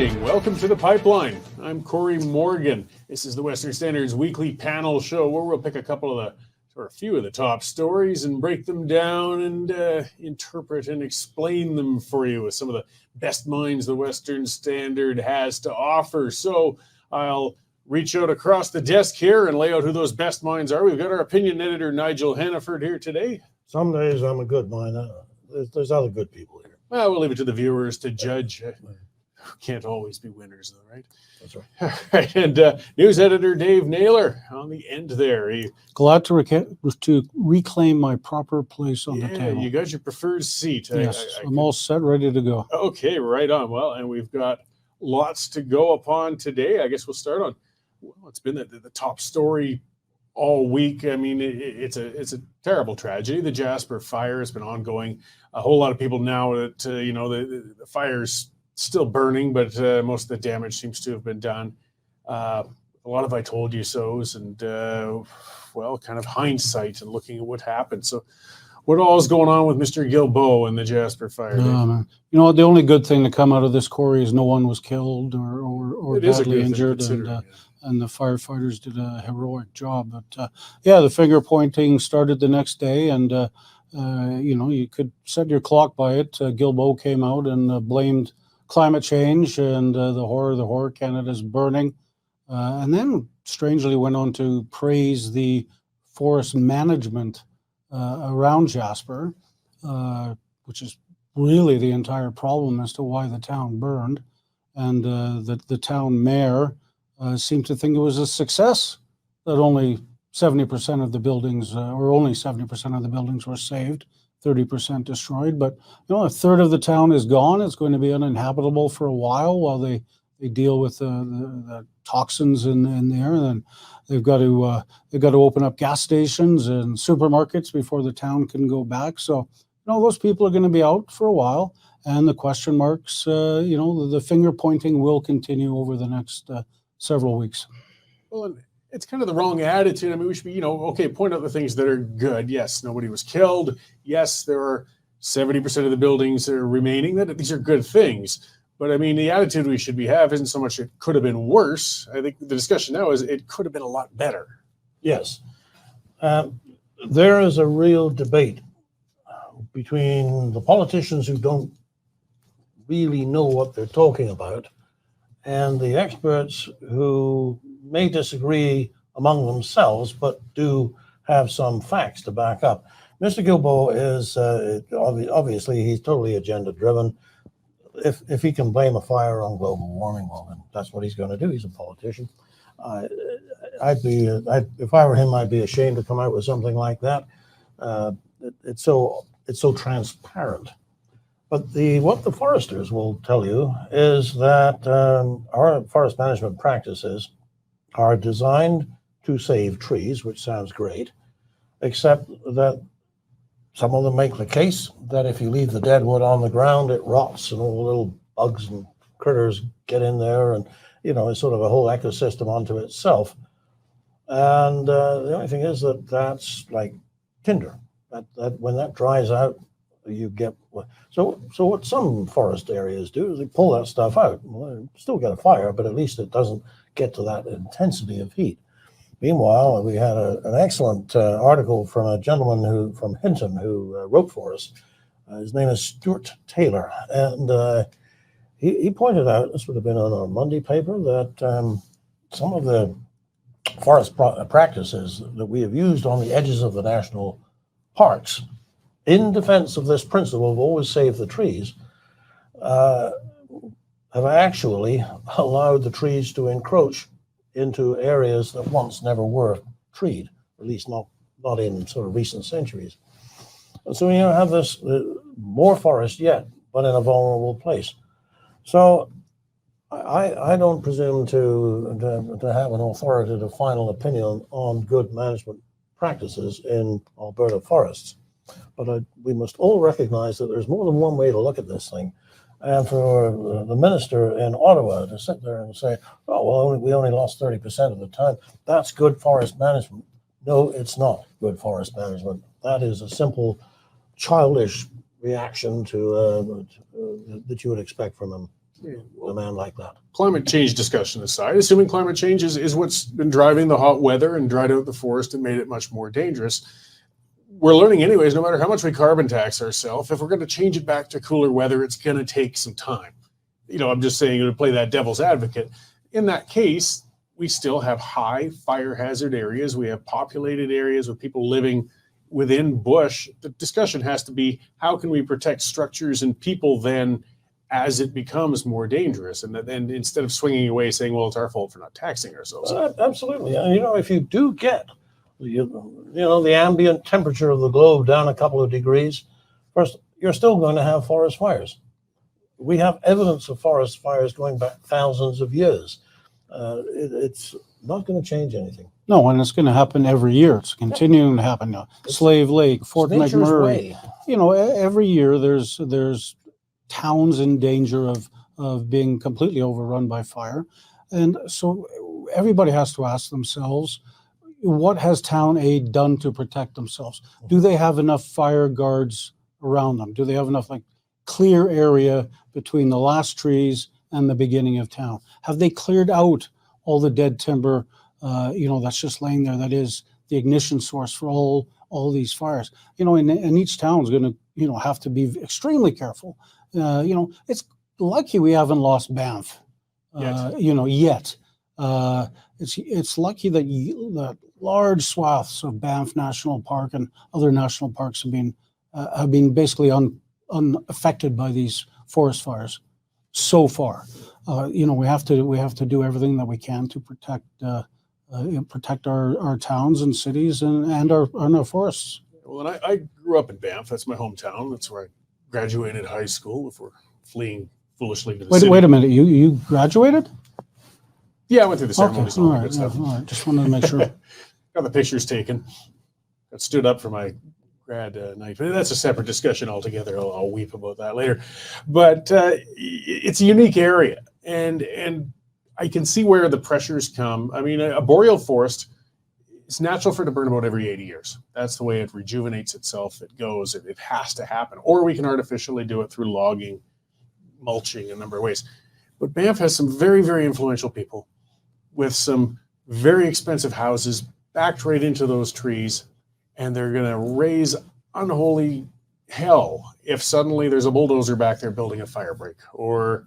morning. Welcome to The Pipeline. I'm Cory Morgan. This is the Western Standard's weekly panel show where we'll pick a few of the top stories and break them down and interpret and explain them for you with some of the best minds the Western Standard has to offer. So I'll reach out across the desk here and lay out who those best minds are. We've got our opinion editor, Nigel Hannaford, here today. Some days I'm a good mind. There's other good people here. Well, we'll leave it to the viewers to judge. Can't always be winners, though, right? That's right. All right, and news editor Dave Naylor on the end there. Glad to reclaim my proper place on the table. You got your preferred seat. Yes, I'm all set, ready to go. Okay, right on. Well, and we've got lots to go upon today. I guess we'll start on, it's been the top story all week. I mean, it's a terrible tragedy. The Jasper fire has been ongoing. A whole lot of people now that, the fire's still burning, but most of the damage seems to have been done. A lot of I told you so's and, kind of hindsight and looking at what happened. So what all is going on with Mr. Guilbeault and the Jasper fire? Man. The only good thing to come out of this, Cory, is no one was killed or badly injured, and the firefighters did a heroic job. But the finger pointing started the next day, and you could set your clock by it. Guilbeault came out and blamed climate change and the horror Canada's burning, and then strangely went on to praise the forest management around Jasper, which is really the entire problem as to why the town burned, and the town mayor seemed to think it was a success that only 70% of the buildings, only 70% of the buildings were saved, 30% destroyed. But a third of the town is gone. It's going to be uninhabitable for a while they deal with the toxins in there. And then they've got to open up gas stations and supermarkets before the town can go back. So those people are going to be out for a while, and the question marks, the finger pointing will continue over the next several weeks. Well, it's kind of the wrong attitude. I mean, we should be, point out the things that are good. Yes, nobody was killed. Yes, there are 70% of the buildings that are remaining. These are good things. But I mean, the attitude we should have isn't so much it could have been worse. I think the discussion now is it could have been a lot better. Yes. There is a real debate between the politicians who don't really know what they're talking about and the experts who may disagree among themselves, but do have some facts to back up. Mr. Guilbeault is obviously he's totally agenda driven. If he can blame a fire on global warming, well, then that's what he's going to do. He's a politician. If I were him, I'd be ashamed to come out with something like that. It's so transparent. But what the foresters will tell you is that our forest management practices are designed to save trees, which sounds great, except that some of them make the case that if you leave the dead wood on the ground, it rots and all the little bugs and critters get in there, and it's sort of a whole ecosystem unto itself. And the only thing is that that's like tinder. That when that dries out, you get so what some forest areas do is they pull that stuff out. Well, they still get a fire, but at least it doesn't get to that intensity of heat. Meanwhile, we had an excellent article from a gentleman from Hinton who wrote for us. His name is Stuart Taylor, and he pointed out, this would have been on our Monday paper, that some of the forest practices that we have used on the edges of the national parks in defense of this principle of always save the trees have actually allowed the trees to encroach into areas that once never were treed, at least not in sort of recent centuries. And so you have this more forest yet, but in a vulnerable place. So I don't presume to have an authoritative final opinion on good management practices in Alberta forests. But we must all recognize that there's more than one way to look at this thing. And for the minister in Ottawa to sit there and say, oh, well, we only lost 30% of the time, that's good forest management. No, it's not good forest management. That is a simple, childish reaction to that you would expect from him. a man like that. Climate change discussion aside, assuming climate change is what's been driving the hot weather and dried out the forest and made it much more dangerous, we're learning anyways, no matter how much we carbon tax ourselves, if we're going to change it back to cooler weather, it's going to take some time. I'm just saying, to play that devil's advocate. In that case, we still have high fire hazard areas. We have populated areas with people living within bush. The discussion has to be, how can we protect structures and people then as it becomes more dangerous? And then instead of swinging away saying, well, it's our fault for not taxing ourselves. Absolutely. And, if you do get, the ambient temperature of the globe down a couple of degrees, first, you're still going to have forest fires. We have evidence of forest fires going back thousands of years. It's not going to change anything. No, and it's going to happen every year. It's continuing to happen now. Slave Lake, Fort McMurray. Every year there's towns in danger of being completely overrun by fire. And so everybody has to ask themselves, what has Town A done to protect themselves? Do they have enough fire guards around them? Do they have enough clear area between the last trees and the beginning of town? Have they cleared out all the dead timber, that's just laying there, that is the ignition source for all these fires? And each town is going to, have to be extremely careful. It's lucky we haven't lost Banff, yet. It's lucky that the large swaths of Banff National Park and other national parks have been basically unaffected by these forest fires so far. We have to do everything that we can to protect our towns and cities and our forests. Well, and I grew up in Banff. That's my hometown. That's where I graduated high school before fleeing foolishly to the city. Wait a minute. You graduated? Yeah, I went through the ceremony. Okay, all right. Just wanted to make sure. Got the pictures taken. Got stood up for my grad night. But that's a separate discussion altogether. I'll weep about that later. But it's a unique area. And I can see where the pressures come. I mean, a boreal forest, it's natural for it to burn about every 80 years. That's the way it rejuvenates itself. It goes. It has to happen. Or we can artificially do it through logging, mulching, a number of ways. But Banff has some very, very influential people with some very expensive houses backed right into those trees, and they're going to raise unholy hell if suddenly there's a bulldozer back there building a fire break or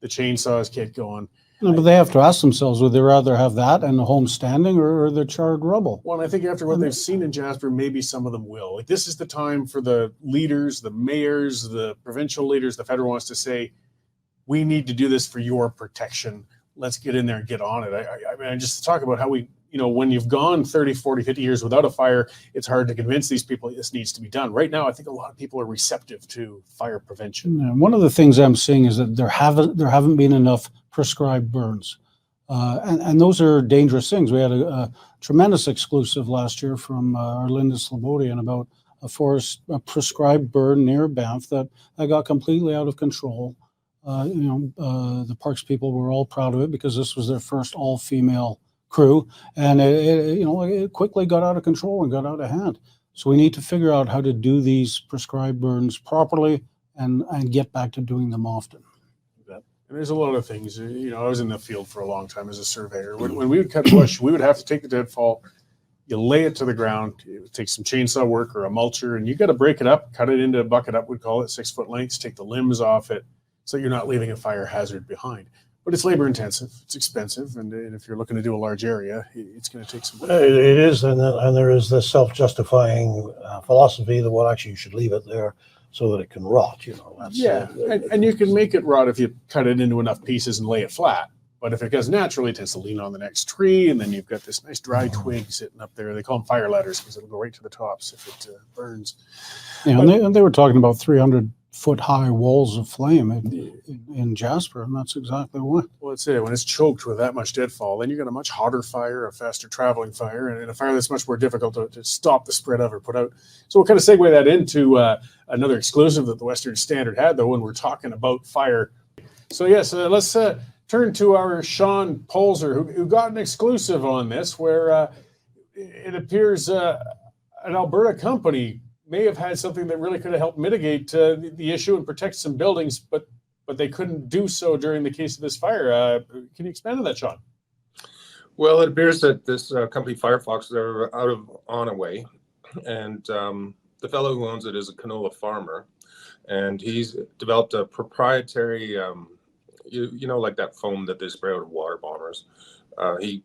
the chainsaws get going. No, but they have to ask themselves, would they rather have that and the home standing or the charred rubble? Well, and I think after what they've seen in Jasper, maybe some of them will. This is the time for the leaders, the mayors, the provincial leaders, the federal ones to say, we need to do this for your protection. Let's get in there and get on it. I mean, just talk about how we, when you've gone 30, 40, 50 years without a fire, it's hard to convince these people this needs to be done. Right now, I think a lot of people are receptive to fire prevention. Yeah, one of the things I'm seeing is that there haven't been enough prescribed burns. And those are dangerous things. We had a tremendous exclusive last year from our Linda Slobodian about a prescribed burn near Banff that got completely out of control. The parks people were all proud of it because this was their first all-female crew, and it quickly got out of control and got out of hand. So we need to figure out how to do these prescribed burns properly and get back to doing them often. And there's a lot of things. I was in the field for a long time as a surveyor. When we would cut bush, we would have to take the deadfall, you lay it to the ground, it would take some chainsaw work or a mulcher, and you got to break it up, cut it into a bucket up, we'd call it, 6-foot lengths, take the limbs off it, so you're not leaving a fire hazard behind. But it's labor intensive, it's expensive, and if you're looking to do a large area, it's going to take some work. It is, and there is this self-justifying philosophy that, well, actually, you should leave it there so that it can rot. And you can make it rot if you cut it into enough pieces and lay it flat. But if it goes naturally, it tends to lean on the next tree, and then you've got this nice dry twig sitting up there. They call them fire ladders because it'll go right to the tops if it burns. Yeah, and they were talking about 300-foot-high walls of flame in Jasper, and that's exactly why. Well, that's it. When it's choked with that much deadfall, then you got a much hotter fire, a faster traveling fire, and a fire that's much more difficult to stop the spread of or put out. So we'll kind of segue that into another exclusive that the Western Standard had, though, when we're talking about fire. So, yes, let's turn to our Sean Polzer, who got an exclusive on this, where it appears an Alberta company may have had something that really could have helped mitigate the issue and protect some buildings, but but they couldn't do so during the case of this fire. Can you expand on that, Sean? Well, it appears that this company Firefox, they're out of Onaway, and the fellow who owns it is a canola farmer, and he's developed a proprietary, you know, like that foam that they spray out of water bombers. He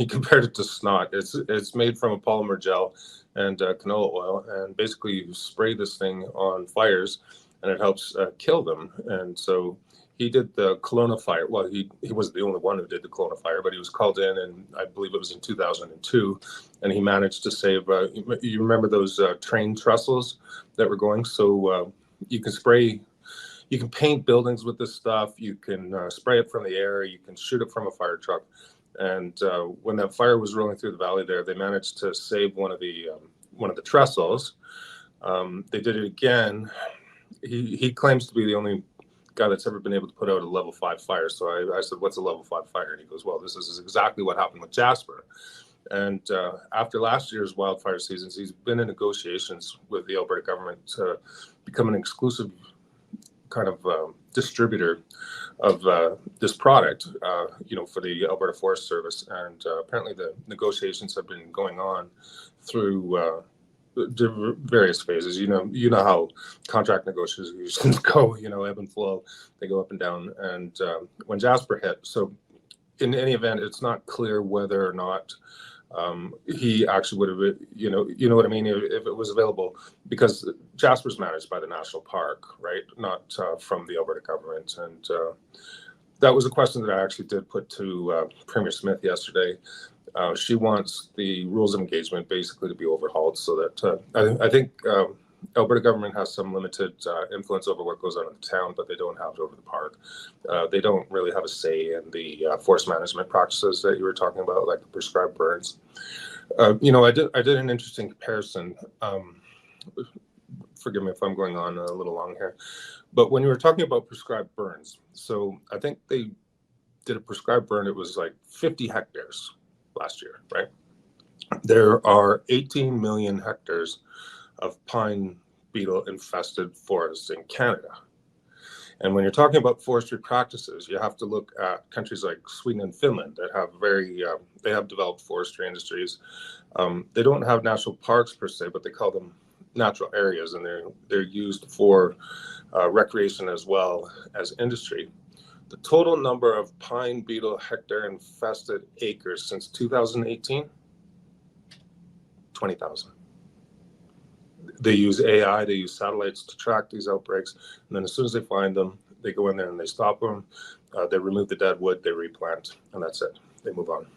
compared it to snot. It's made from a polymer gel and canola oil, and basically you spray this thing on fires, and it helps kill them. And so he did the Kelowna fire. Well, he wasn't the only one who did the Kelowna fire, but he was called in, and I believe it was in 2002, and he managed to save. You remember those train trestles that were going? So you can spray. You can paint buildings with this stuff. You can spray it from the air. You can shoot it from a fire truck. And when that fire was rolling through the valley there, they managed to save one of the trestles. They did it again. He claims to be the only guy that's ever been able to put out a level 5 fire. So I said, "What's a level 5 fire?" And he goes, "Well, this is exactly what happened with Jasper." And after last year's wildfire seasons, he's been in negotiations with the Alberta government to become an exclusive kind of distributor of this product, you know, for the Alberta Forest Service. And apparently the negotiations have been going on through various phases. You know how contract negotiations go, you know, ebb and flow. They go up and down. And when Jasper hit, so in any event, it's not clear whether or not he actually would have, you know what I mean, if it was available, because Jasper's managed by the national park, right? Not from the Alberta government. And that was a question that I actually did put to Premier Smith yesterday. She wants the rules of engagement basically to be overhauled so that I think Alberta government has some limited influence over what goes on in the town, but they don't have it over the park. They don't really have a say in the forest management practices that you were talking about, like the prescribed burns. You know, I did an interesting comparison. Forgive me if I'm going on a little long here, but when you were talking about prescribed burns, so I think they did a prescribed burn. It was like 50 hectares last year, right? There are 18 million hectares of pine beetle infested forests in Canada. And when you're talking about forestry practices, you have to look at countries like Sweden and Finland that have they have developed forestry industries. They don't have national parks per se, but they call them natural areas, and they're used for recreation as well as industry. The total number of pine beetle hectare infested acres since 2018, 20,000. They use AI, they use satellites to track these outbreaks, and then as soon as they find them, they go in there and they stop them, they remove the dead wood, they replant, and that's it. They move on.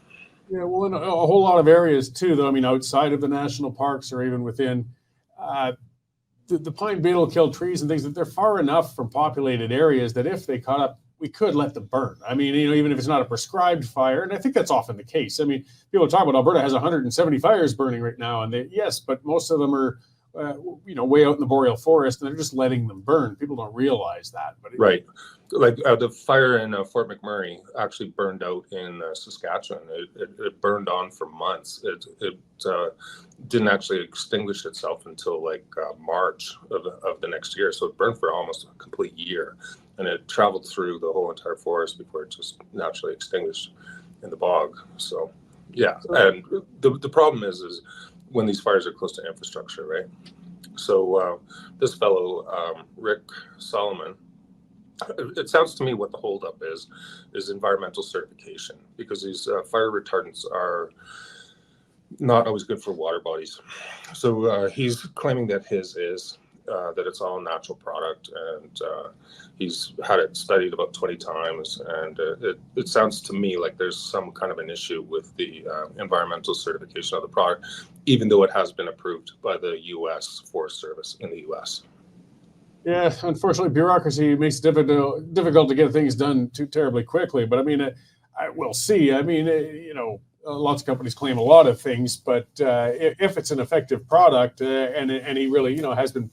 Yeah, well, in a whole lot of areas too, though, I mean, outside of the national parks or even within, the pine beetle kill trees and things, that they're far enough from populated areas that if they caught up, we could let them burn. I mean, you know, even if it's not a prescribed fire, and I think that's often the case. I mean, people talk about Alberta has 170 fires burning right now, and yes, but most of them are, you know, way out in the boreal forest, and they're just letting them burn. People don't realize that. But right, like the fire in Fort McMurray actually burned out in Saskatchewan. It burned on for months. It didn't actually extinguish itself until like March of the next year. So it burned for almost a complete year, and it traveled through the whole entire forest before it just naturally extinguished in the bog. So yeah, and the problem is when these fires are close to infrastructure, right? So this fellow, Rick Solomon, it sounds to me what the holdup is environmental certification, because these fire retardants are not always good for water bodies. So he's claiming that his is, that it's all natural product, and he's had it studied about 20 times, and it sounds to me like there's some kind of an issue with the environmental certification of the product, even though it has been approved by the U.S. Forest Service in the U.S. Yeah, unfortunately, bureaucracy makes it difficult to get things done too terribly quickly. But I mean, we'll see. I mean, you know, lots of companies claim a lot of things, but if it's an effective product, and he really, you know, has been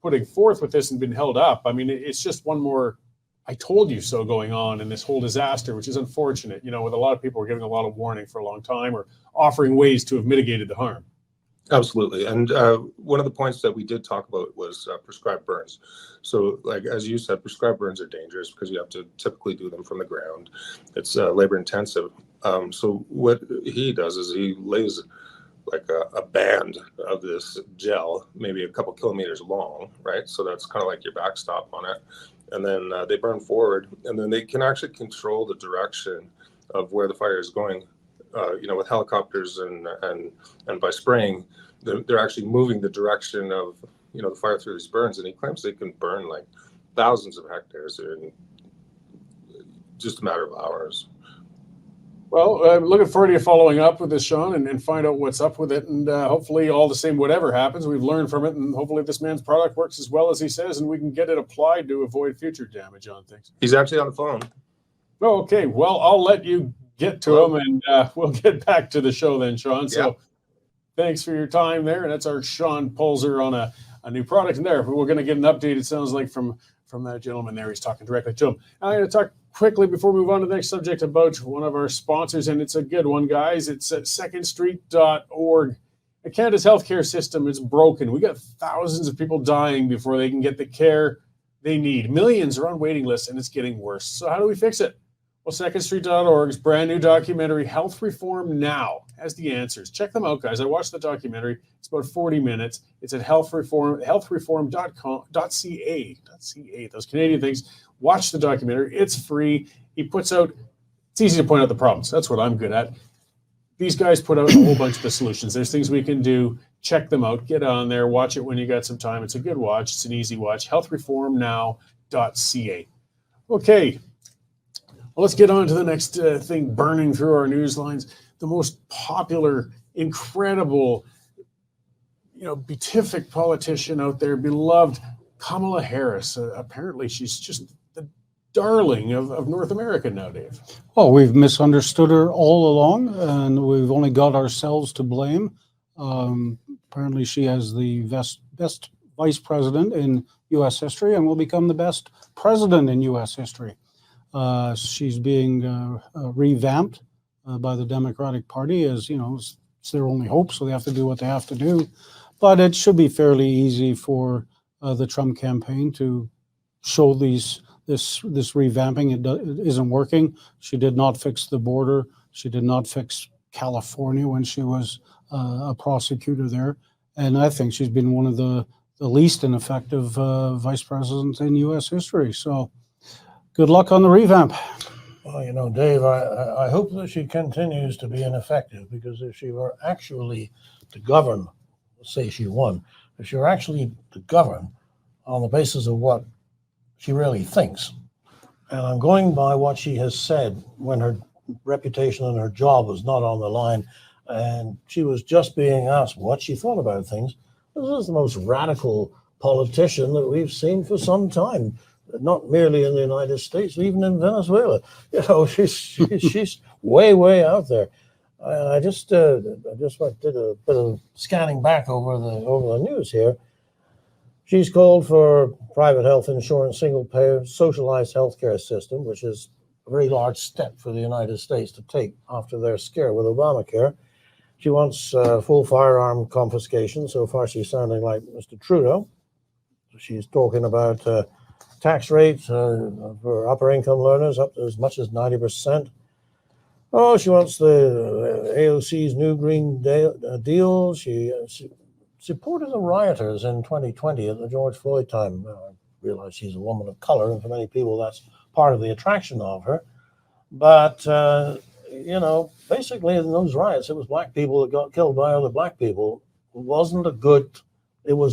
putting forth with this and been held up, I mean, it's just one more "I told you so" going on in this whole disaster, which is unfortunate. You know, with a lot of people were giving a lot of warning for a long time or offering ways to have mitigated the harm. Absolutely. And one of the points that we did talk about was prescribed burns. So like, as you said, prescribed burns are dangerous because you have to typically do them from the ground. It's labor intensive. So what he does is he lays like a band of this gel, maybe a couple kilometers long, right? So that's kind of like your backstop on it. And then they burn forward, and then they can actually control the direction of where the fire is going. With helicopters and by spraying, they're actually moving the direction of the fire through these burns, and he claims they can burn like thousands of hectares in just a matter of hours. Well, I'm looking forward to you following up with this, Sean, and find out what's up with it. And hopefully, all the same, whatever happens, we've learned from it. And hopefully, this man's product works as well as he says, and we can get it applied to avoid future damage on things. He's actually on the phone. Oh, okay. Well, I'll let you get to him, and we'll get back to the show then, Sean. So thanks for your time there. And that's our Sean Pulzer on a new product. And there, we're going to get an update, it sounds like, from that gentleman there. He's talking directly to him. I'm going to talk quickly before we move on to the next subject about one of our sponsors, and it's a good one, guys. It's at secondstreet.org. Canada's healthcare system is broken. We got thousands of people dying before they can get the care they need. Millions are on waiting lists, and it's getting worse. So how do we fix it? Well, secondstreet.org's brand new documentary, Health Reform Now, has the answers. Check them out, guys. I watched the documentary. It's about 40 minutes. It's at healthreform.ca. Those Canadian things. Watch the documentary. It's free. He puts out, it's easy to point out the problems. That's what I'm good at. These guys put out a whole bunch of the solutions. There's things we can do. Check them out. Get on there. Watch it when you got some time. It's a good watch. It's an easy watch. healthreformnow.ca. Okay. Well, let's get on to the next thing burning through our news lines. The most popular, incredible, beatific politician out there, beloved Kamala Harris. Apparently, she's just the darling of North America now, Dave. Well, we've misunderstood her all along, and we've only got ourselves to blame. Apparently, she has the best vice president in U.S. history and will become the best president in U.S. history. She's being revamped by the Democratic Party, as it's their only hope, so they have to do what they have to do. But it should be fairly easy for the Trump campaign to show this revamping. It isn't working. She did not fix the border. She did not fix California when she was a prosecutor there. And I think she's been one of the least ineffective vice presidents in U.S. history. So good luck on the revamp. Well, Dave, I hope that she continues to be ineffective, because if she were actually to govern, let's say she won, if she were actually to govern on the basis of what she really thinks, and I'm going by what she has said when her reputation and her job was not on the line, and she was just being asked what she thought about things, this is the most radical politician that we've seen for some time. Not merely in the United States, even in Venezuela. She's way out there. I just did a bit of scanning back over the news here. She's called for private health insurance, single-payer, socialized healthcare system, which is a very large step for the United States to take after their scare with Obamacare. She wants full firearm confiscation. So far, she's sounding like Mr. Trudeau. She's talking about tax rates for upper income learners up to as much as 90%. Oh, she wants the AOC's new Green Deal. She supported the rioters in 2020 at the George Floyd time. I realize she's a woman of color, and for many people that's part of the attraction of her. But, basically in those riots, it was black people that got killed by other black people. It was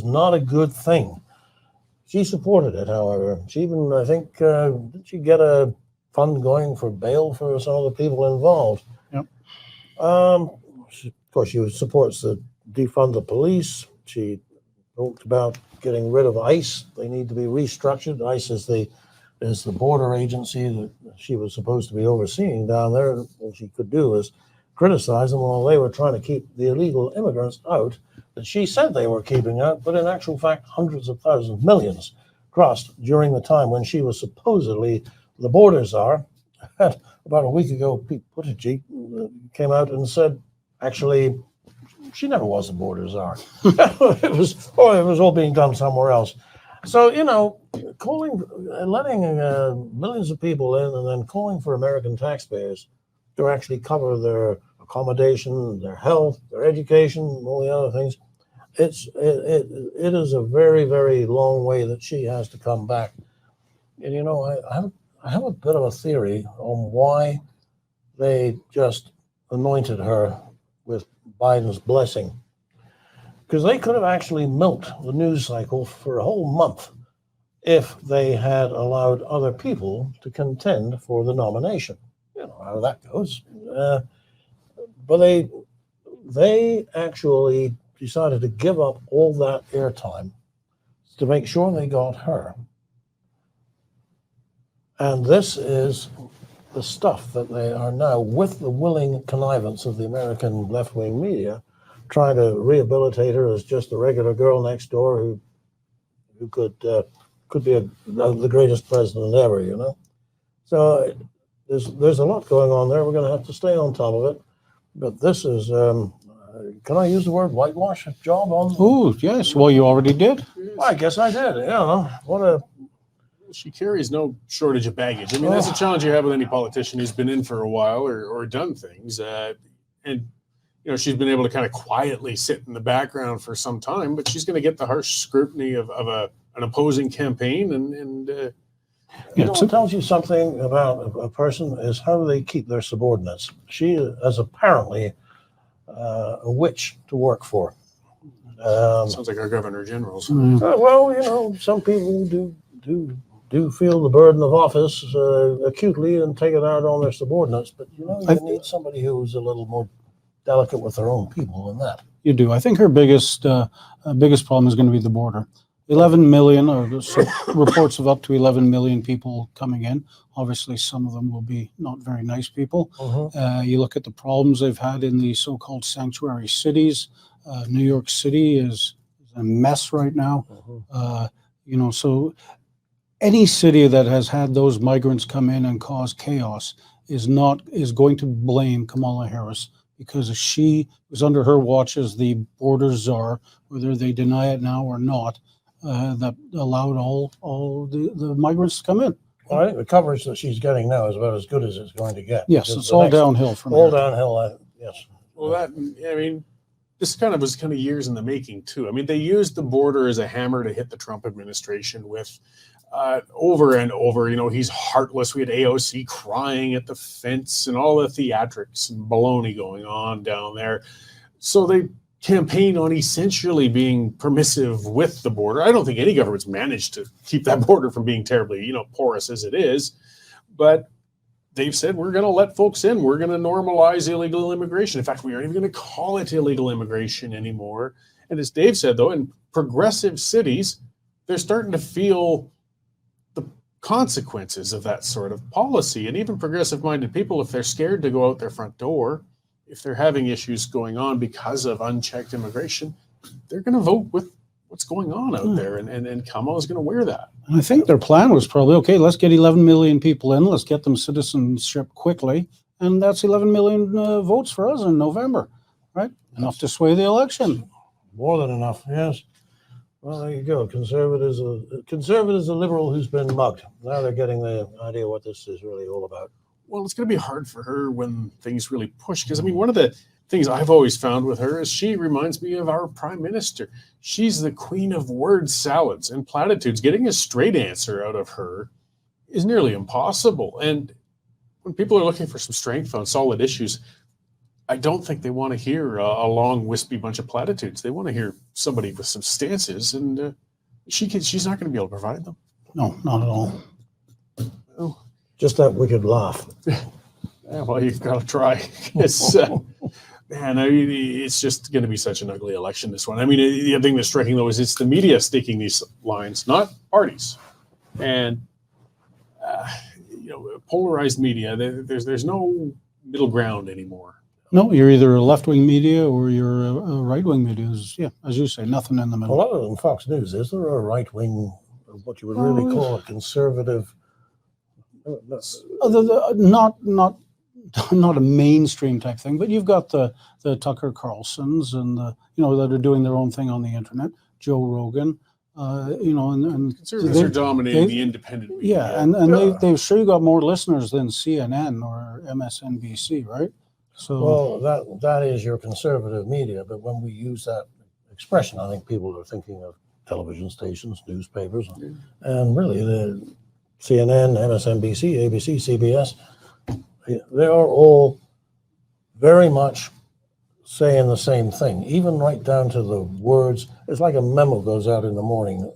not a good thing. She supported it, however. She even, I think, did she get a fund going for bail for some of the people involved? Yep. Of course, she supports the defund the police. She talked about getting rid of ICE. They need to be restructured. ICE is the border agency that she was supposed to be overseeing down there. All she could do is criticize them while they were trying to keep the illegal immigrants out that she said they were keeping out, but in actual fact, hundreds of thousands, millions crossed during the time when she was supposedly the border czar. About a week ago, Pete Buttigieg came out and said, actually, she never was the border czar. it was all being done somewhere else. So, calling, letting millions of people in and then calling for American taxpayers to actually cover their accommodation, their health, their education, all the other things, it is a very, very long way that she has to come back. And, I have a bit of a theory on why they just anointed her with Biden's blessing. Because they could have actually milked the news cycle for a whole month if they had allowed other people to contend for the nomination. You know how that goes. But they actually decided to give up all that airtime to make sure they got her. And this is the stuff that they are now, with the willing connivance of the American left-wing media, trying to rehabilitate her as just a regular girl next door who could be the greatest president ever, So there's a lot going on there. We're going to have to stay on top of it. But this is, can I use the word whitewash job on? Oh, yes. Well, you already did. Well, I guess I did. She carries no shortage of baggage. I mean, that's a challenge you have with any politician who's been in for a while or done things. And she's been able to kind of quietly sit in the background for some time, but she's going to get the harsh scrutiny of an opposing campaign. And what tells you something about a person is how they keep their subordinates. She is apparently a witch to work for. Sounds like our Governor General's. Well, some people do feel the burden of office acutely and take it out on their subordinates, but you need somebody who's a little more delicate with their own people than that. You do. I think her biggest problem is going to be the border. 11 million, or so reports of up to 11 million people coming in. Obviously, some of them will be not very nice people. You look at the problems they've had in the so-called sanctuary cities. New York City is a mess right now. So any city that has had those migrants come in and cause chaos is going to blame Kamala Harris, because she was under her watch as the border czar, whether they deny it now or not, that allowed all the migrants to come in. Well, I think the coverage that she's getting now is about as good as it's going to get. Yes, it's all downhill from all there. downhill. Yes. Well, this was years in the making too. I mean, they used the border as a hammer to hit the Trump administration with over and over. He's heartless. We had AOC crying at the fence and all the theatrics and baloney going on down there. So they campaign on essentially being permissive with the border. I don't think any government's managed to keep that border from being terribly, porous as it is. But they've said, we're going to let folks in. We're going to normalize illegal immigration. In fact, we aren't even going to call it illegal immigration anymore. And as Dave said, though, in progressive cities, they're starting to feel the consequences of that sort of policy. And even progressive-minded people, if they're scared to go out their front door, if they're having issues going on because of unchecked immigration, they're going to vote with what's going on out there. And Kamala is going to wear that. And I think their plan was probably, okay, let's get 11 million people in. Let's get them citizenship quickly. And that's 11 million votes for us in November, right? Enough to sway the election. More than enough, yes. Well, there you go. Conservative is a liberal who's been mugged. Now they're getting the idea what this is really all about. Well, it's going to be hard for her when things really push. Because, one of the things I've always found with her is she reminds me of our prime minister. She's the queen of word salads and platitudes. Getting a straight answer out of her is nearly impossible. And when people are looking for some strength on solid issues, I don't think they want to hear a long, wispy bunch of platitudes. They want to hear somebody with some stances, and she's not going to be able to provide them. No, not at all. Oh. Just that wicked laugh. Yeah, well, you've got to try. It's it's just going to be such an ugly election, this one. The thing that's striking, though, is it's the media staking these lines, not parties. And polarized media. There's no middle ground anymore. No, you're either a left-wing media or you're a right-wing media. As you say, nothing in the middle. Well, other than Fox News, is there a right-wing, what you would really call a conservative? not a mainstream type thing, but you've got the Tucker Carlsons and that are doing their own thing on the internet, Joe Rogan, and Conservatives are dominating the independent media. Yeah, and they've sure got more listeners than CNN or MSNBC, right? So well, that is your conservative media, but when we use that expression, I think people are thinking of television stations, newspapers, and really the CNN, MSNBC, ABC, CBS. They are all very much saying the same thing, even right down to the words. It's like a memo goes out in the morning.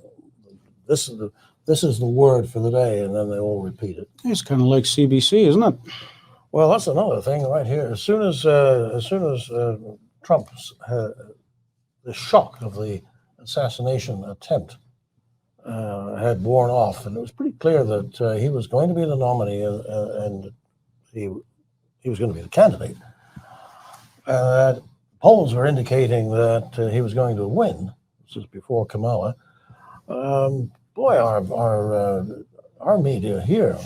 This is the word for the day, and then they all repeat it. It's kind of like CBC, isn't it? Well, that's another thing right here. As soon as Trump's the shock of the assassination attempt had worn off, and it was pretty clear that he was going to be the nominee and he was going to be the candidate. Polls were indicating that he was going to win. This is before Kamala. Boy, our media here,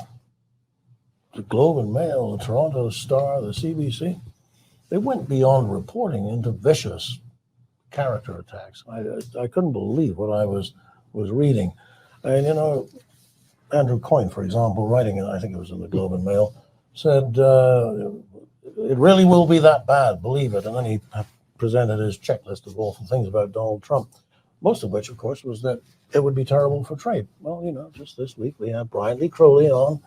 the Globe and Mail, the Toronto Star, the CBC, they went beyond reporting into vicious character attacks. I couldn't believe what I was reading. And, Andrew Coyne, for example, writing it, I think it was in the Globe and Mail, said, it really will be that bad, believe it. And then he presented his checklist of awful things about Donald Trump, most of which, of course, was that it would be terrible for trade. Well, just this week we had Brian Lee Crowley on,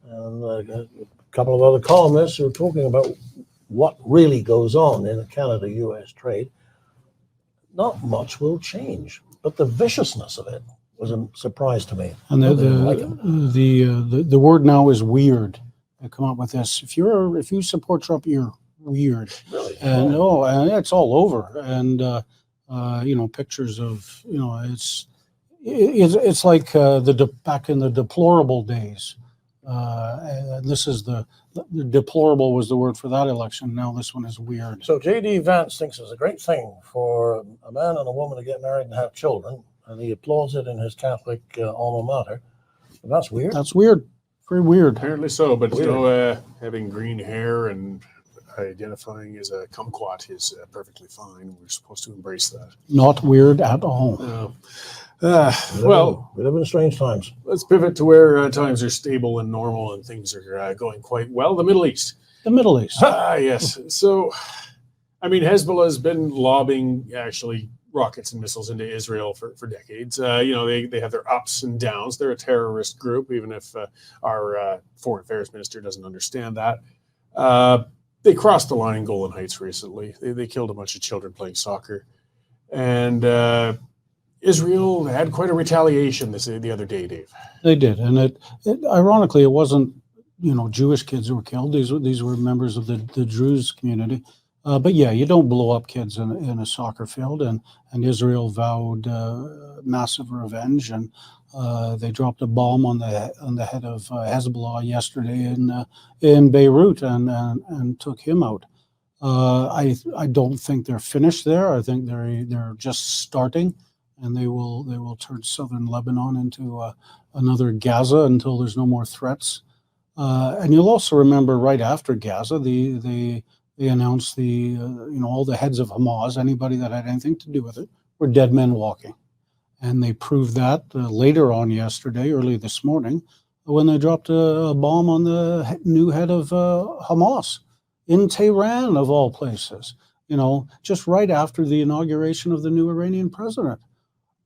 and a couple of other columnists who are talking about what really goes on in a Canada-U.S. trade. Not much will change, but the viciousness of it was a surprise to me. And the word now is weird. I come up with this. If you support Trump, you're weird. Really? And and it's all over. And pictures of it's like back in the deplorable days. And this is the deplorable was the word for that election. Now this one is weird. So J.D. Vance thinks it's a great thing for a man and a woman to get married and have children, and he applauds it in his Catholic alma mater. But that's weird. That's weird. Very weird. Apparently so, but having green hair and identifying as a kumquat is perfectly fine. We're supposed to embrace that. Not weird at all. We live in strange times. Let's pivot to where times are stable and normal and things are going quite well. The Middle East. The Middle East. Yes. So, Hezbollah has been lobbing actually rockets and missiles into Israel for decades. They have their ups and downs. They're a terrorist group, even if our foreign affairs minister doesn't understand that. They crossed the line in Golan Heights recently. They killed a bunch of children playing soccer. And Israel had quite a retaliation the other day, Dave. They did. And it ironically, it wasn't, Jewish kids who were killed. These were members of the Druze community. But yeah, you don't blow up kids in a soccer field, and Israel vowed massive revenge, and they dropped a bomb on the head of Hezbollah yesterday in Beirut and took him out. I don't think they're finished there. I think they're just starting, and they will turn southern Lebanon into another Gaza until there's no more threats. And you'll also remember right after Gaza, they announced all the heads of Hamas, anybody that had anything to do with it, were dead men walking. And they proved that later on yesterday, early this morning, when they dropped a bomb on the new head of Hamas in Tehran, of all places, just right after the inauguration of the new Iranian president.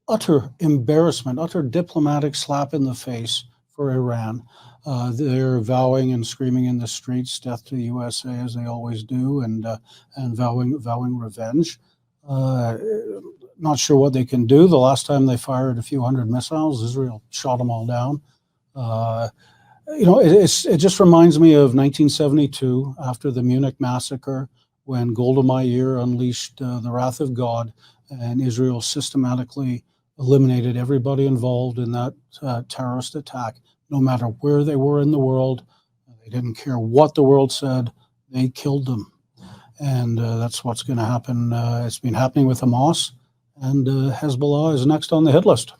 Utter embarrassment, utter diplomatic slap in the face for Iran. They're vowing and screaming in the streets, "Death to the USA," as they always do, and vowing revenge. Not sure what they can do. The last time they fired a few hundred missiles, Israel shot them all down. It just reminds me of 1972, after the Munich massacre, when Golda Meir unleashed the wrath of God, and Israel systematically eliminated everybody involved in that terrorist attack. No matter where they were in the world, they didn't care what the world said, they killed them. And that's what's going to happen. It's been happening with Hamas, and Hezbollah is next on the hit list.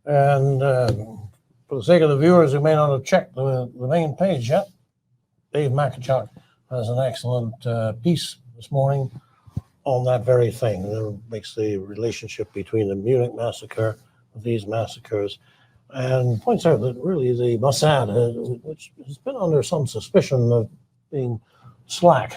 And for the sake of the viewers who may not have checked the main page yet, Dave Makachuk has an excellent piece this morning on that very thing. It makes the relationship between the Munich massacre, these massacres, and points out that really the Mossad, which has been under some suspicion of being slack,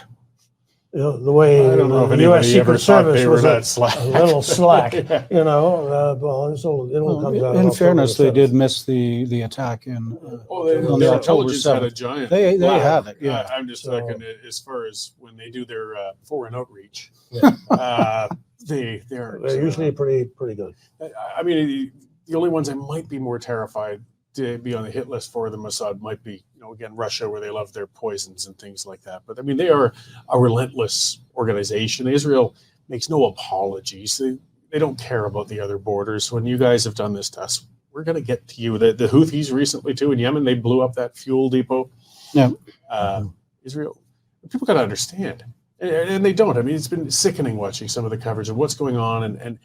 the way I don't know if the U.S. anybody ever Secret thought Service they was were that slack. a little slack, Yeah. well, it all comes out. In of fairness, they October did miss the attack in Oh, they, on their the October intelligence had a 7th. giant. They lack. had it, yeah. I'm just So- talking as far as when they do their foreign outreach. Yeah. They're They're usually pretty good. I mean, the only ones I might be more terrified to be on the hit list for the Mossad might be, again, Russia, where they love their poisons and things like that. But I mean, they are a relentless organization. Israel makes no apologies. They don't care about the other borders. When you guys have done this to us, we're going to get to you. The Houthis recently, too, in Yemen, they blew up that fuel depot. Yeah. Israel, people got to understand. And they don't. I mean, it's been sickening watching some of the coverage of what's going on. And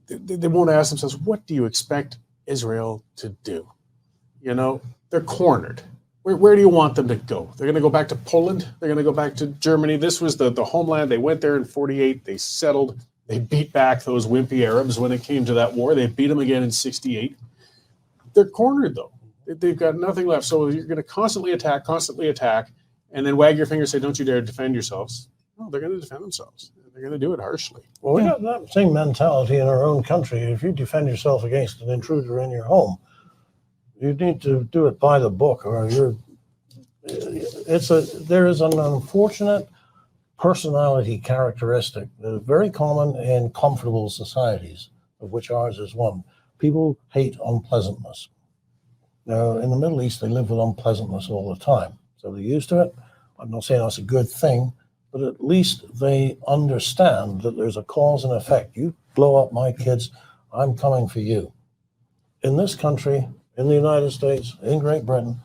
they won't ask themselves, what do you expect Israel to do? They're cornered. Where do you want them to go? They're going to go back to Poland? They're going to go back to Germany? This was the homeland. They went there in 48. They settled. They beat back those wimpy Arabs when it came to that war. They beat them again in 68. They're cornered, though. They've got nothing left. So you're going to constantly attack, and then wag your finger and say, don't you dare defend yourselves. No, they're going to defend themselves. They're going to do it harshly. Well, we got that same mentality in our own country. If you defend yourself against an intruder in your home, you need to do it by the book, or there is an unfortunate personality characteristic that is very common in comfortable societies, of which ours is one. People hate unpleasantness. Now, in the Middle East, they live with unpleasantness all the time, so they're used to it. I'm not saying that's a good thing, but at least they understand that there's a cause and effect. You blow up my kids, I'm coming for you. In this country, in the United States, in Great Britain,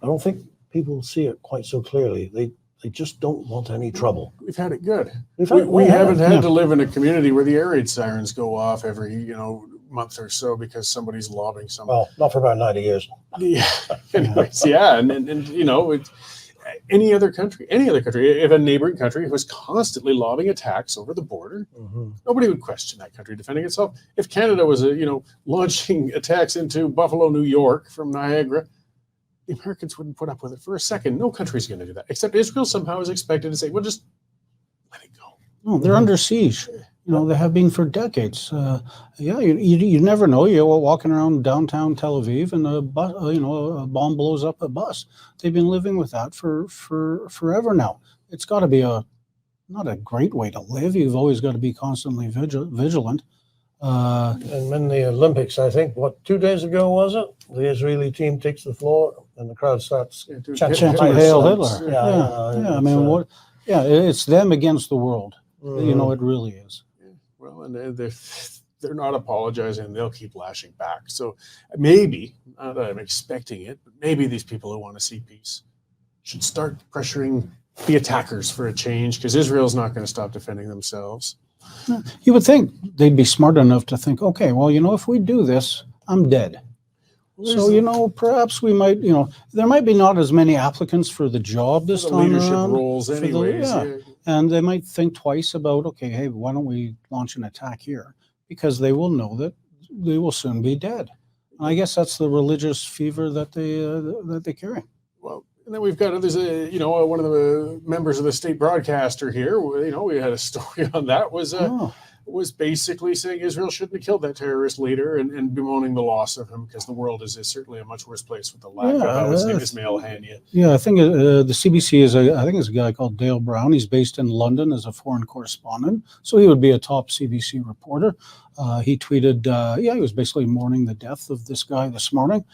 I don't think people see it quite so clearly. They just don't want any trouble. We've had it good. We haven't had Yeah. to live in a community where the air raid sirens go off every month or so because somebody's lobbing something. Well, not for about 90 years. Yeah. Anyways, yeah, and it's any other country, if a neighboring country was constantly lobbing attacks over the border, nobody would question that country defending itself. If Canada was launching attacks into Buffalo, New York from Niagara, the Americans wouldn't put up with it for a second. No country's going to do that, except Israel somehow is expected to say, well, just let it go. No, they're under siege. They have been for decades. You never know. You're walking around downtown Tel Aviv and a bomb blows up a bus. They've been living with that for forever now. It's got to be not a great way to live. You've always got to be constantly vigilant. And in the Olympics, I think, 2 days ago was it? The Israeli team takes the floor and the crowd starts Chanting Hail Hitler. Yeah. I mean, it's them against the world. It really is. Well, and they're not apologizing. They'll keep lashing back. So maybe, not that I'm expecting it, but maybe these people who want to see peace should start pressuring the attackers for a change, because Israel's not going to stop defending themselves. You would think they'd be smart enough to think, okay, well, if we do this, I'm dead. So, perhaps we might, there might be not as many applicants for the job this time leadership around. roles anyways. And they might think twice about, okay, hey, why don't we launch an attack here? Because they will know that they will soon be dead. And I guess that's the religious fever that they carry. Well, and then we've got others, one of the members of the state broadcaster here, we had a story on that, was basically saying Israel shouldn't have killed that terrorist leader and bemoaning the loss of him, because the world is certainly a much worse place with the lack of his name is Ismail Haniyeh. Yeah, I think the CBC is a guy called Dale Brown. He's based in London as a foreign correspondent, so he would be a top CBC reporter. He tweeted, he was basically mourning the death of this guy this morning,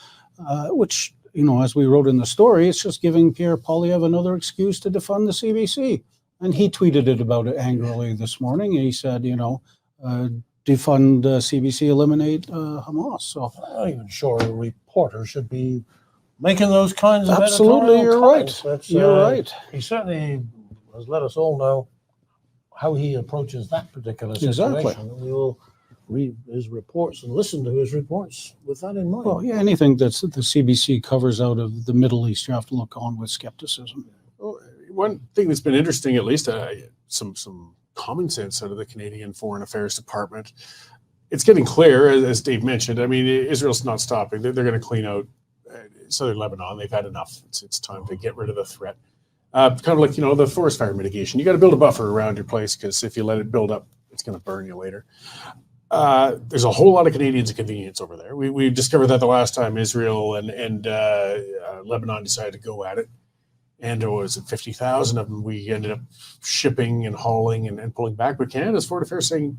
which, as we wrote in the story, it's just giving Pierre Poilievre another excuse to defund the CBC. And he tweeted about it angrily this morning. He said, defund CBC, eliminate Hamas. So I'm not even sure a reporter should be making those kinds of absolutely, you're comments. right. You're right. He certainly has let us all know how he approaches that particular situation. Exactly. We will read his reports and listen to his reports with that in mind. Well, yeah, anything that the CBC covers out of the Middle East, you have to look on with skepticism. Well, one thing that's been interesting, at least some common sense out of the Canadian Foreign Affairs Department. It's getting clear, as Dave mentioned. I mean, Israel's not stopping. They're going to clean out southern Lebanon. They've had enough. It's time to get rid of the threat. Kind of like, the forest fire mitigation. You got to build a buffer around your place, because if you let it build up, it's going to burn you later. There's a whole lot of Canadians inconvenience over there. We discovered that the last time Israel and Lebanon decided to go at it. And there was 50,000 of them we ended up shipping and hauling and pulling back. But Canada's Foreign Affairs saying,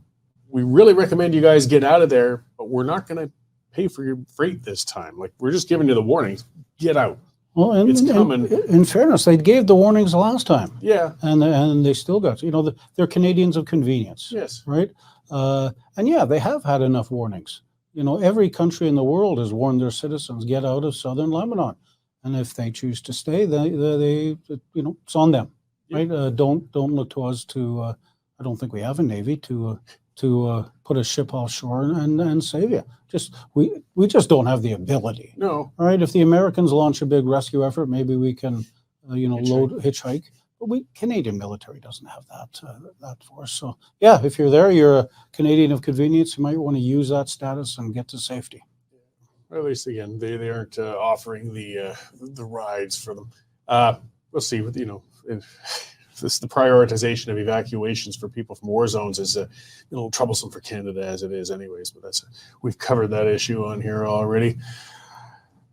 we really recommend you guys get out of there, but we're not going to pay for your freight this time. Like, we're just giving you the warnings. Get out. Well, and, it's coming. In fairness, they gave the warnings the last time. Yeah. And they still got, they're Canadians of convenience. Yes. Right? And yeah, they have had enough warnings. Every country in the world has warned their citizens, get out of southern Lebanon. And if they choose to stay, they it's on them. Right? Don't look to us to, I don't think we have a Navy to put a ship offshore and save you. We just don't have the ability. No. All right. If the Americans launch a big rescue effort, maybe we can, hitchhike. But Canadian military doesn't have that force. So yeah, if you're there, you're a Canadian of convenience. You might want to use that status and get to safety. Or at least again, they aren't offering the rides for them. We'll see. With the prioritization of evacuations for people from war zones is a little troublesome for Canada as it is, anyways. But we've covered that issue on here already.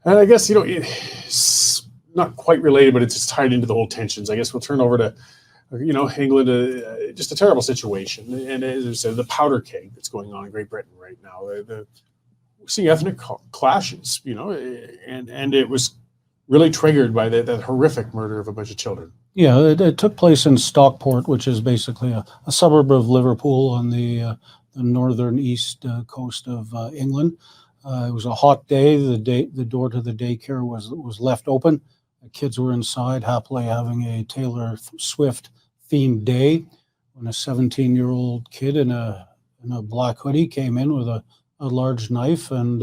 And I guess it's not quite related, but it's just tied into the whole tensions. I guess we'll turn over to England. Just a terrible situation, and as I said, the powder keg that's going on in Great Britain right now. We're seeing ethnic clashes, and it was really triggered by that horrific murder of a bunch of children. Yeah, it took place in Stockport, which is basically a suburb of Liverpool on the northern east coast of England. It was a hot day. The door to the daycare was left open. The kids were inside, happily having a Taylor Swift themed day, when a 17-year-old kid in a black hoodie came in with a large knife and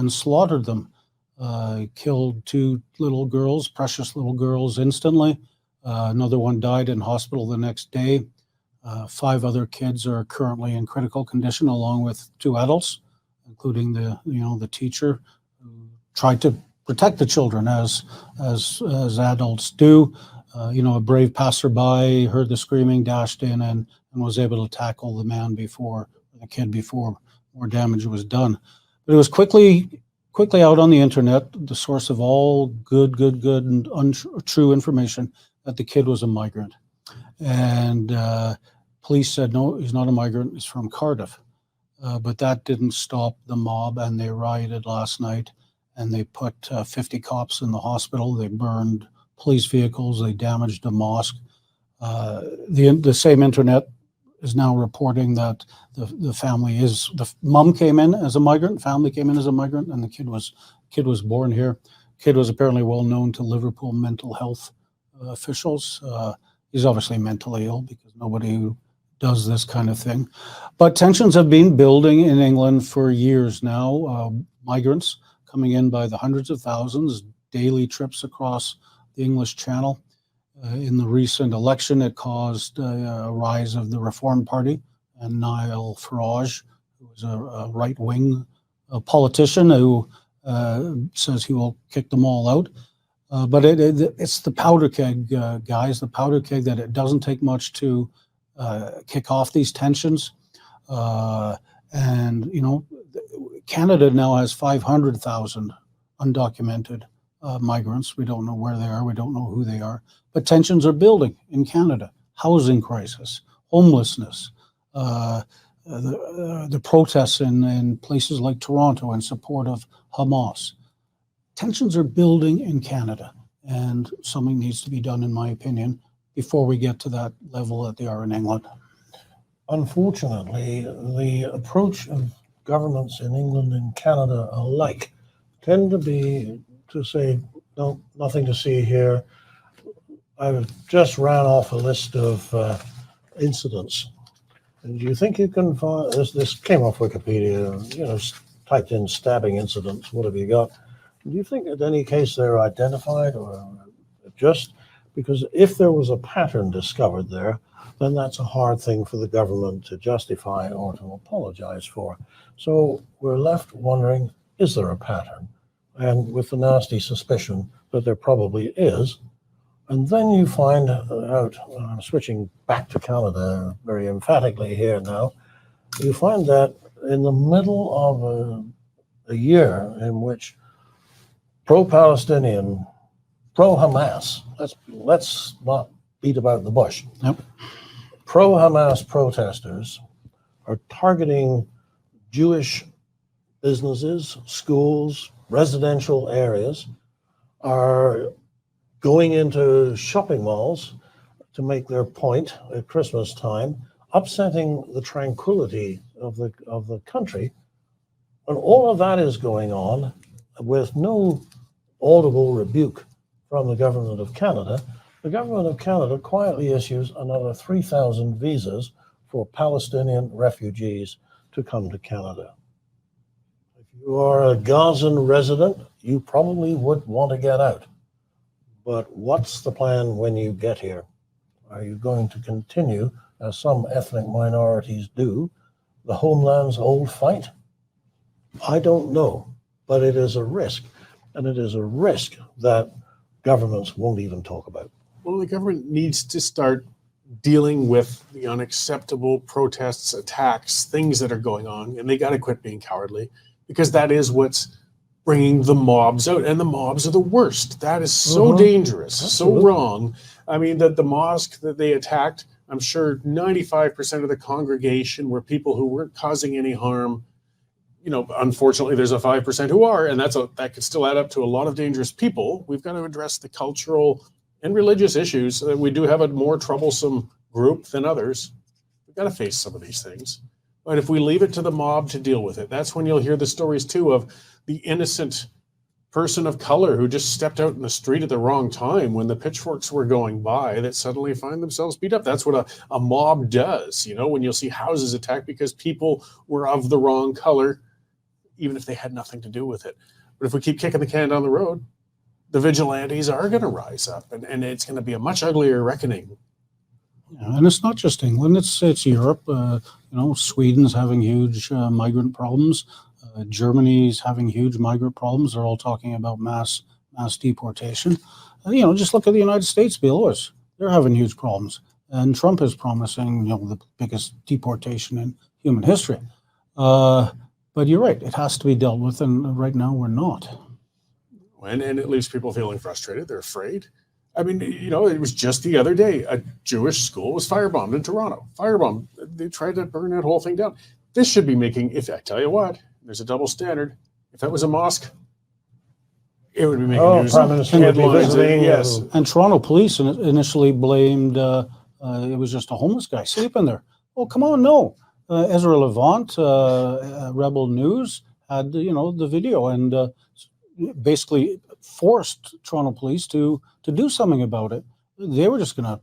slaughtered them. Killed two little girls, precious little girls, instantly. Another one died in hospital the next day. 5 other kids are currently in critical condition, along with 2 adults, including the teacher who tried to protect the children as adults do. A brave passerby heard the screaming, dashed in, and was able to tackle the kid before more damage was done. But it was quickly out on the internet, the source of all good and untrue information, that the kid was a migrant. And police said, no, he's not a migrant, he's from Cardiff. But that didn't stop the mob, and they rioted last night, and they put 50 cops in the hospital. They burned police vehicles, they damaged a mosque. The same internet is now reporting that the mom came in as a migrant, family came in as a migrant, and the kid was born here. Kid was apparently well known to Liverpool mental health officials. He's obviously mentally ill, because nobody does this kind of thing. But tensions have been building in England for years now. Migrants coming in by the hundreds of thousands, daily trips across the English Channel. In the recent election, it caused a rise of the Reform Party and Nigel Farage, who is a right-wing politician who says he will kick them all out. But it's the powder keg, guys, the powder keg, that it doesn't take much to kick off these tensions. Canada now has 500,000 undocumented migrants. We don't know where they are. We don't know who they are. But tensions are building in Canada. Housing crisis, homelessness, the protests in places like Toronto in support of Hamas. Tensions are building in Canada, and something needs to be done, in my opinion, before we get to that level that they are in England. Unfortunately, the approach of governments in England and Canada alike tend to be to say, no, nothing to see here. I just ran off a list of incidents. And do you think you can find, this came off Wikipedia, typed in stabbing incidents, what have you got? Do you think in any case they're identified or just Because if there was a pattern discovered there, then that's a hard thing for the government to justify or to apologize for. So we're left wondering, is there a pattern? And with the nasty suspicion that there probably is. And then you find out, I'm switching back to Canada very emphatically here now, you find that in the middle of a year in which pro-Palestinian, pro-Hamas, let's not beat about the bush. Yep. Pro-Hamas protesters are targeting Jewish businesses, schools, residential areas, are going into shopping malls to make their point at Christmas time, upsetting the tranquility of the country. And all of that is going on with no audible rebuke from the government of Canada. The government of Canada quietly issues another 3,000 visas for Palestinian refugees to come to Canada. If you are a Gazan resident, you probably would want to get out. But what's the plan when you get here? Are you going to continue, as some ethnic minorities do, the homeland's old fight? I don't know, but it is a risk. And it is a risk that governments won't even talk about. Well, the government needs to start dealing with the unacceptable protests, attacks, things that are going on, and they got to quit being cowardly, because that is what's bringing the mobs out, and the mobs are the worst. That is so dangerous, Absolutely. so wrong. I mean, the mosque that they attacked, I'm sure 95% of the congregation were people who weren't causing any harm. You know, unfortunately, there's a 5% who are, and that could still add up to a lot of dangerous people. We've got to address the cultural and religious issues. We do have a more troublesome group than others. We've got to face some of these things. But if we leave it to the mob to deal with it, that's when you'll hear the stories too of the innocent person of color who just stepped out in the street at the wrong time when the pitchforks were going by that suddenly find themselves beat up. That's what a mob does, you know, when you'll see houses attacked because people were of the wrong color, even if they had nothing to do with it. But if we keep kicking the can down the road, the vigilantes are going to rise up, and it's going to be a much uglier reckoning. Yeah, and it's not just England; it's Europe. You know, Sweden's having huge migrant problems. Germany's having huge migrant problems. They're all talking about mass deportation. You know, just look at the United States below us; they're having huge problems. And Trump is promising, you know, the biggest deportation in human history. But you're right; it has to be dealt with, and right now we're not. And it leaves people feeling frustrated. They're afraid. I mean, you know, it was just the other day, a Jewish school was firebombed in Toronto. Firebombed. They tried to burn that whole thing down. This should be making, if I tell you what, there's a double standard. If that was a mosque, it would be making news. Prime Minister would be Headlines, visiting. yes. And Toronto police initially blamed it was just a homeless guy sleeping there. Oh, come on, no. Ezra Levant, Rebel News, had the video and basically forced Toronto police to do something about it. They were just going to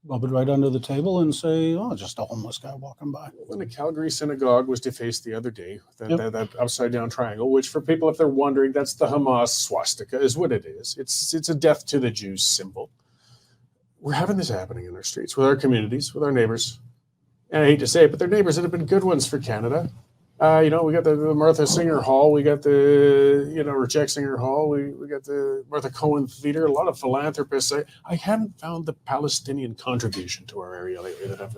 rub it right under the table and say, oh, just a homeless guy walking by. When the Calgary synagogue was defaced the other day, that upside down triangle, which for people, if they're wondering, that's the Hamas swastika, is what it is. It's a death to the Jews symbol. We're having this happening in our streets, with our communities, with our neighbors. And I hate to say it, but they're neighbors that have been good ones for Canada. We got the Martha Singer Hall, we got the or Jack Singer Hall, we got the Martha Cohen Theater. A lot of philanthropists. I haven't found the Palestinian contribution to our area lately that I've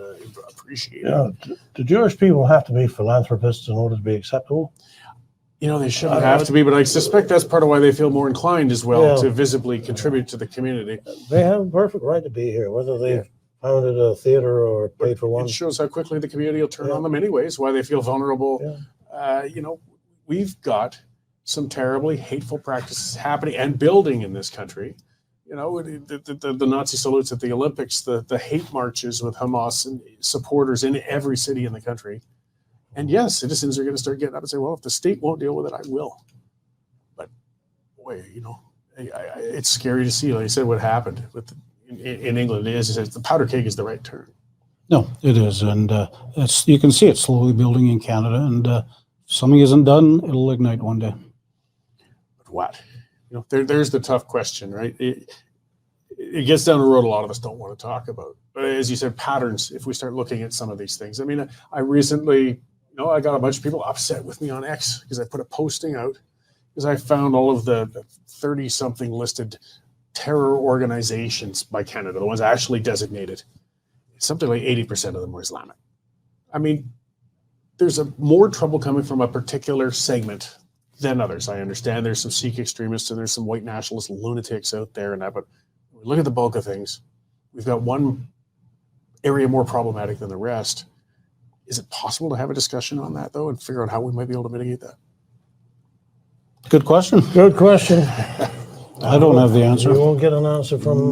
appreciated. Yeah, do Jewish people have to be philanthropists in order to be acceptable? You know, they shouldn't have to be, but I suspect that's part of why they feel more inclined as well to visibly contribute to the community. They have a perfect right to be here, whether they've founded a theater or paid for one. It shows how quickly the community will turn on them anyways, why they feel vulnerable. Yeah. We've got some terribly hateful practices happening and building in this country. You know, the Nazi salutes at the Olympics, the hate marches with Hamas and supporters in every city in the country. And yes, citizens are going to start getting up and say, well, if the state won't deal with it, I will. But boy, it's scary to see, like I said, what happened with in England. The powder keg is the right term. No, it is. And you can see it slowly building in Canada. And if something isn't done, it'll ignite one day. But what? There's the tough question, right? it gets down the road a lot of us don't want to talk about. But as you said, patterns, if we start looking at some of these things. I mean, I recently, I got a bunch of people upset with me on X because I put a posting out because I found all of the 30-something listed terror organizations by Canada, the ones actually designated. Something like 80% of them were Islamic. I mean, there's more trouble coming from a particular segment than others. I understand there's some Sikh extremists and there's some white nationalist lunatics out there and that, but when we look at the bulk of things, we've got one area more problematic than the rest. Is it possible to have a discussion on that, though, and figure out how we might be able to mitigate that? Good question. Good question. I don't have the answer. You won't get an answer from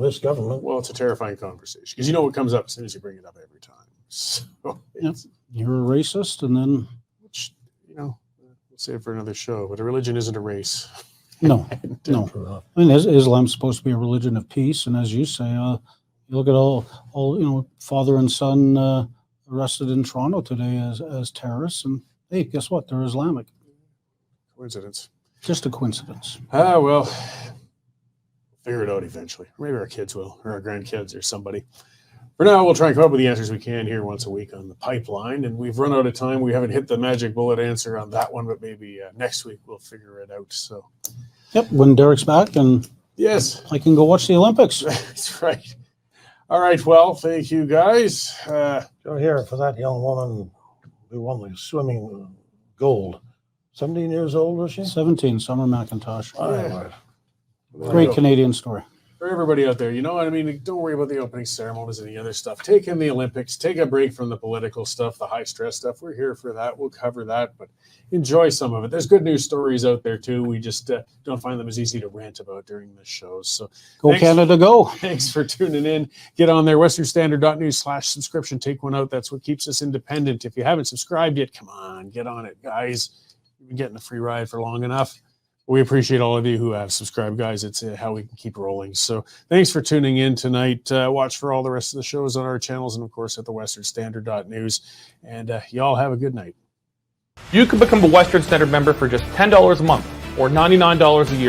this government. Well, it's a terrifying conversation because you know what comes up as soon as you bring it up every time. So You're a racist, and then we'll save it for another show. But a religion isn't a race. no. I mean, Islam's supposed to be a religion of peace, and as you say, you look at all father and son arrested in Toronto today as terrorists, and hey, guess what? They're Islamic. Coincidence. Just a coincidence. Well, figure it out eventually. Or maybe our kids will, or our grandkids, or somebody. For now, we'll try and come up with the answers we can here once a week on the pipeline. And we've run out of time. We haven't hit the magic bullet answer on that one, but maybe next week we'll figure it out. So, yep, when Derek's back, and yes, I can go watch the Olympics. That's right. All right. Well, thank you, guys. You're here for that young woman who won the swimming gold. 17 years old, was she? 17, Summer McIntosh. Right. Great Canadian story. For everybody out there, what I mean? Don't worry about the opening ceremonies and the other stuff. Take in the Olympics. Take a break from the political stuff, the high-stress stuff. We're here for that. We'll cover that, but enjoy some of it. There's good news stories out there, too. We just don't find them as easy to rant about during the shows. So Go Canada, go. Thanks for tuning in. Get on there, westernstandard.news/subscription. Take one out. That's what keeps us independent. If you haven't subscribed yet, come on, get on it, guys. You've been getting a free ride for long enough. We appreciate all of you who have subscribed, guys. It's how we can keep rolling. So thanks for tuning in tonight. Watch for all the rest of the shows on our channels and, of course, at the westernstandard.news. And y'all have a good night. You can become a Western Standard member for just $10 a month or $99 a year.